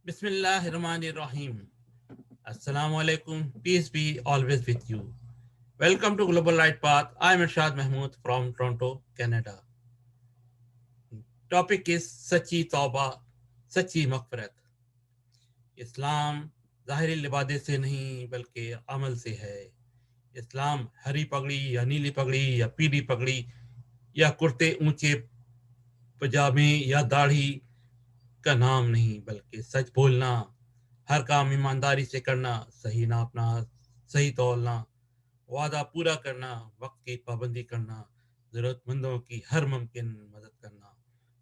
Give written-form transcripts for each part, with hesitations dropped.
Bismillahirrahmanirrahim. Assalamu alaikum. Peace be always with you. Welcome to Global Light Path. I'm Irshad Mahmood from Toronto, Canada. Topic is Sachi Tauba, Sachi Maghfirat. اسلام ظاہری لبادے سے نہیں بلکہ عمل سے ہے. اسلام ہری پگڑی یا نیلی پگڑی یا پیلی پگڑی یا کرتے اونچے پجامے یا داڑھی کا نام نہیں بلکہ سچ بولنا، ہر کام ایمانداری سے کرنا، صحیح ناپنا، صحیح تولنا، وعدہ پورا کرنا، وقت کی پابندی کرنا، ضرورت مندوں کی ہر ممکن مدد کرنا،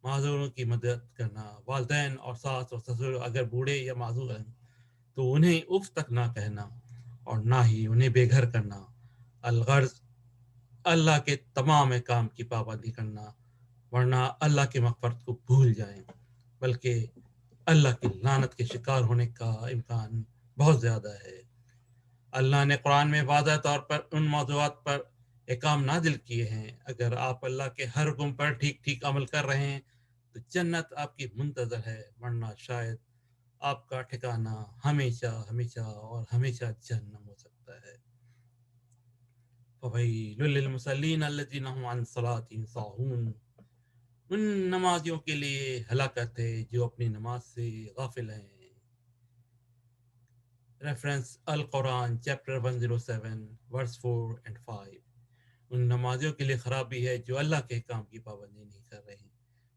معذوروں کی مدد کرنا، والدین اور ساس اور سسر اگر بوڑھے یا معذور ہیں تو انہیں اف تک نہ کہنا اور نہ ہی انہیں بے گھر کرنا. الغرض اللہ کے تمام احکام کی پابندی کرنا، ورنہ اللہ کی مغفرت کو بھول جائیں بلکہ اللہ کی لعنت کے شکار ہونے کا امکان بہت زیادہ ہے. اللہ نے قرآن میں واضح طور پر ان موضوعات پر احکام نازل کیے ہیں. اگر آپ اللہ کے ہر حکم پر ٹھیک ٹھیک عمل کر رہے ہیں تو جنت آپ کی منتظر ہے، ورنہ شاید آپ کا ٹھکانہ ہمیشہ ہمیشہ اور ہمیشہ جہنم ہو سکتا ہے. فویل للمصلین الذین هم عن صلاتهم ساہون. ان نمازیوں کے لیے ہلاکت ہے جو اپنی نماز سے غافل ہیں. ریفرنس القرآن چیپٹر 107 ورس 4 and 5. ان نمازیوں کے لیے خرابی ہے جو اللہ کے کام کی پابندی نہیں کر رہے.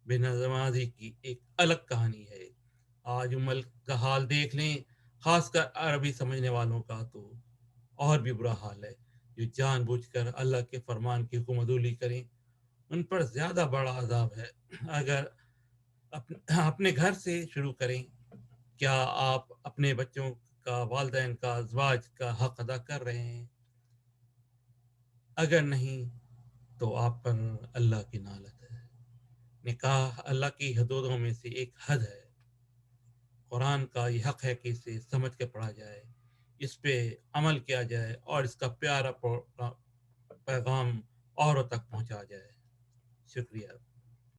بے نمازی کی ایک الگ کہانی ہے. آج ملک کا حال دیکھ لیں، خاص کر عربی سمجھنے والوں کا تو اور بھی برا حال ہے. جو جان بوجھ کر اللہ کے فرمان کی حکم عدولی کریں ان پر زیادہ بڑا عذاب ہے. اگر اپنے گھر سے شروع کریں، کیا آپ اپنے بچوں کا، والدین کا، ازواج کا حق ادا کر رہے ہیں؟ اگر نہیں تو آپ پر اللہ کی نالت ہے. نکاح اللہ کی حدودوں میں سے ایک حد ہے. قرآن کا یہ حق ہے کہ اسے سمجھ کے پڑھا جائے، اس پہ عمل کیا جائے اور اس کا پیارا پیغام اوروں تک پہنچا جائے. شکریہ.